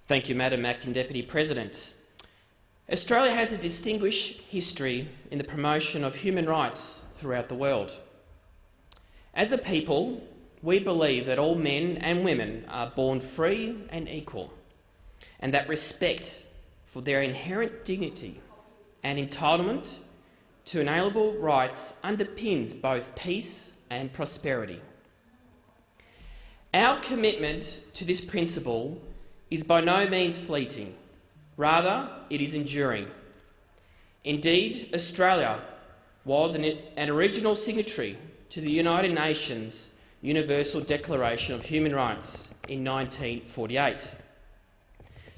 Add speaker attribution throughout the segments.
Speaker 1: Thank you, Madam Acting Deputy President. Australia has a distinguished history in the promotion of human rights throughout the world. As a people, we believe that all men and women are born free and equal, and that respect for their inherent dignity and entitlement to inalienable rights underpins both peace and prosperity. Our commitment to this principle is by no means fleeting. Rather, it is enduring. Indeed, Australia was an original signatory to the United Nations Universal Declaration of Human Rights in 1948,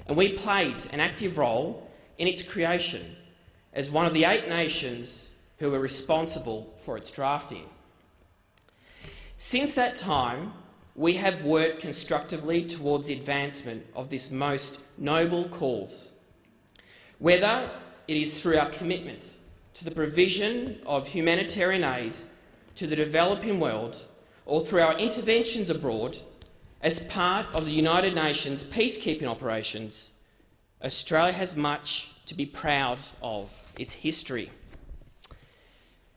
Speaker 1: and we played an active role in its creation as one of the 8 nations who were responsible for its drafting. Since that time, we have worked constructively towards the advancement of this most noble cause, whether it is through our commitment to the provision of humanitarian aid to the developing world or through our interventions abroad as part of the United Nations peacekeeping operations. Australia has much to be proud of its history.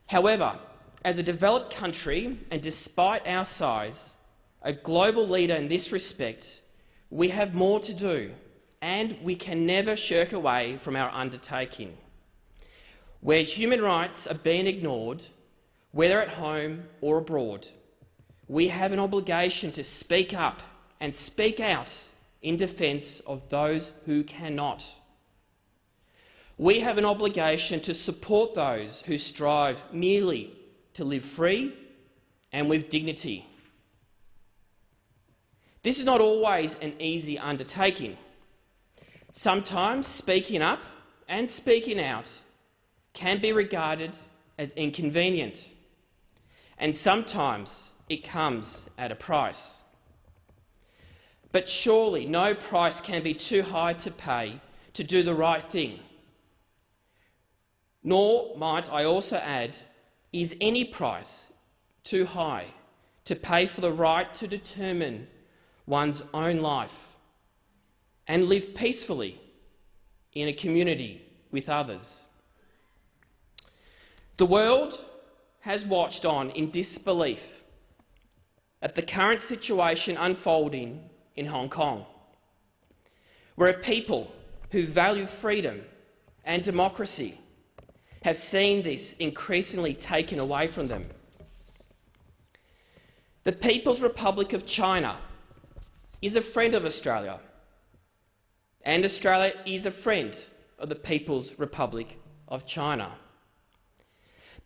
Speaker 1: However, as a developed country, and despite our size, a global leader in this respect, we have more to do, and we can never shirk away from our undertaking. Where human rights are being ignored, whether at home or abroad, we have an obligation to speak up and speak out in defence of those who cannot. We have an obligation to support those who strive merely to live free and with dignity. This is not always an easy undertaking. Sometimes speaking up and speaking out can be regarded as inconvenient, and sometimes it comes at a price. But surely no price can be too high to pay to do the right thing. Nor, might I also add, is any price too high to pay for the right to determine one's own life and live peacefully in a community with others. The world has watched on in disbelief at the current situation unfolding in Hong Kong, where a people who value freedom and democracy have seen this increasingly taken away from them. The People's Republic of China is a friend of Australia, and Australia is a friend of the People's Republic of China.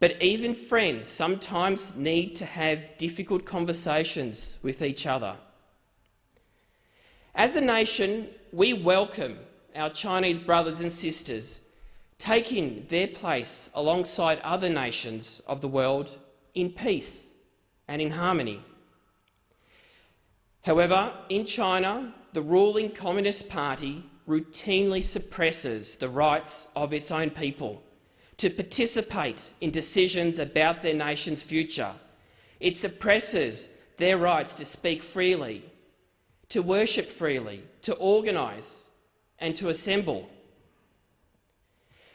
Speaker 1: But even friends sometimes need to have difficult conversations with each other. As a nation, we welcome our Chinese brothers and sisters taking their place alongside other nations of the world in peace and in harmony. However, in China, the ruling Communist Party routinely suppresses the rights of its own people to participate in decisions about their nation's future. It suppresses their rights to speak freely, to worship freely, to organise and to assemble.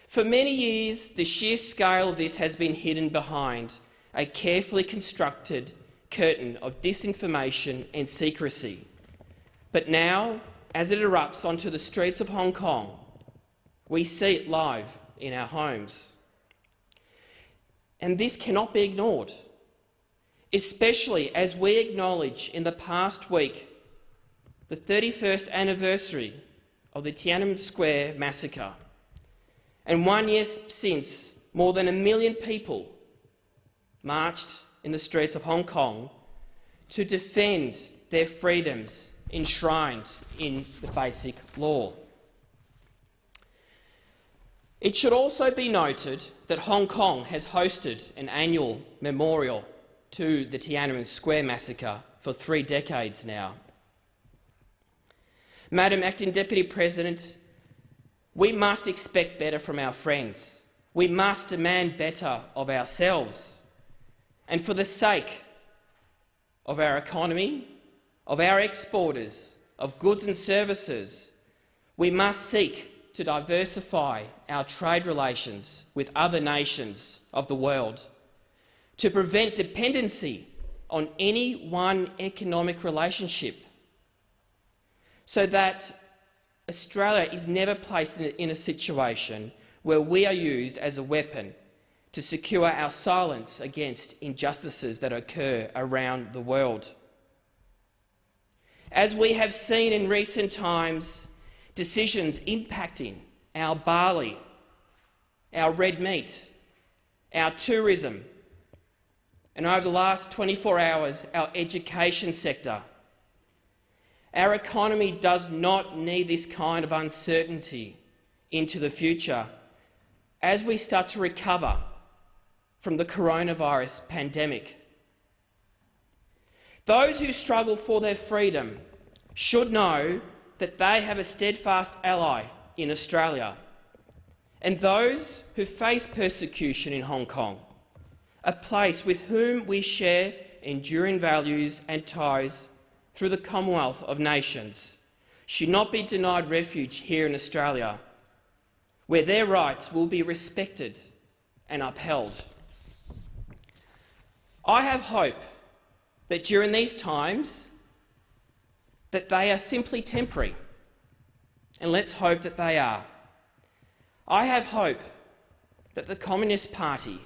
Speaker 1: For many years, the sheer scale of this has been hidden behind a carefully constructed curtain of disinformation and secrecy. But now, as it erupts onto the streets of Hong Kong, we see it live in our homes. And this cannot be ignored, especially as we acknowledge in the past week the 31st anniversary of the Tiananmen Square massacre. And 1 year since, more than 1 million people marched in the streets of Hong Kong to defend their freedoms enshrined in the Basic Law. It should also be noted that Hong Kong has hosted an annual memorial to the Tiananmen Square massacre for 3 decades now. Madam Acting Deputy President, we must expect better from our friends. We must demand better of ourselves. And for the sake of our economy, of our exporters, of goods and services, We must seek to diversify our trade relations with other nations of the world to prevent dependency on any one economic relationship, so that Australia is never placed in a situation where we are used as a weapon to secure our silence against injustices that occur around the world. As we have seen in recent times, decisions impacting our barley, our red meat, our tourism, and over the last 24 hours, our education sector. Our economy does not need this kind of uncertainty into the future as we start to recover from the coronavirus pandemic. Those who struggle for their freedom should know that they have a steadfast ally in Australia, and those who face persecution in Hong Kong, a place with whom we share enduring values and ties through the Commonwealth of Nations, should not be denied refuge here in Australia, where their rights will be respected and upheld. I have hope that during these times that they are simply temporary, and let's hope that they are. I have hope that the Communist Party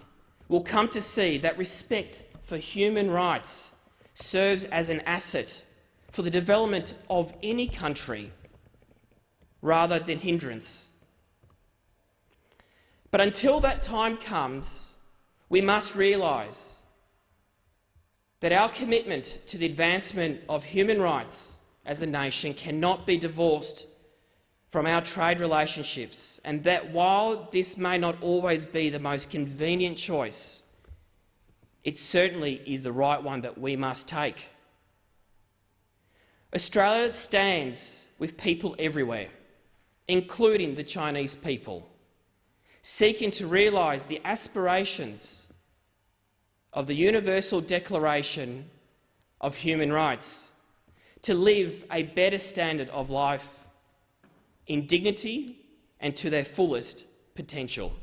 Speaker 1: will come to see that respect for human rights serves as an asset for the development of any country rather than hindrance. But until that time comes, we must realise that our commitment to the advancement of human rights as a nation cannot be divorced from our trade relationships, and that while this may not always be the most convenient choice, it certainly is the right one that we must take. Australia stands with people everywhere, including the Chinese people, seeking to realise the aspirations of the Universal Declaration of Human Rights, to live a better standard of life in dignity and to their fullest potential.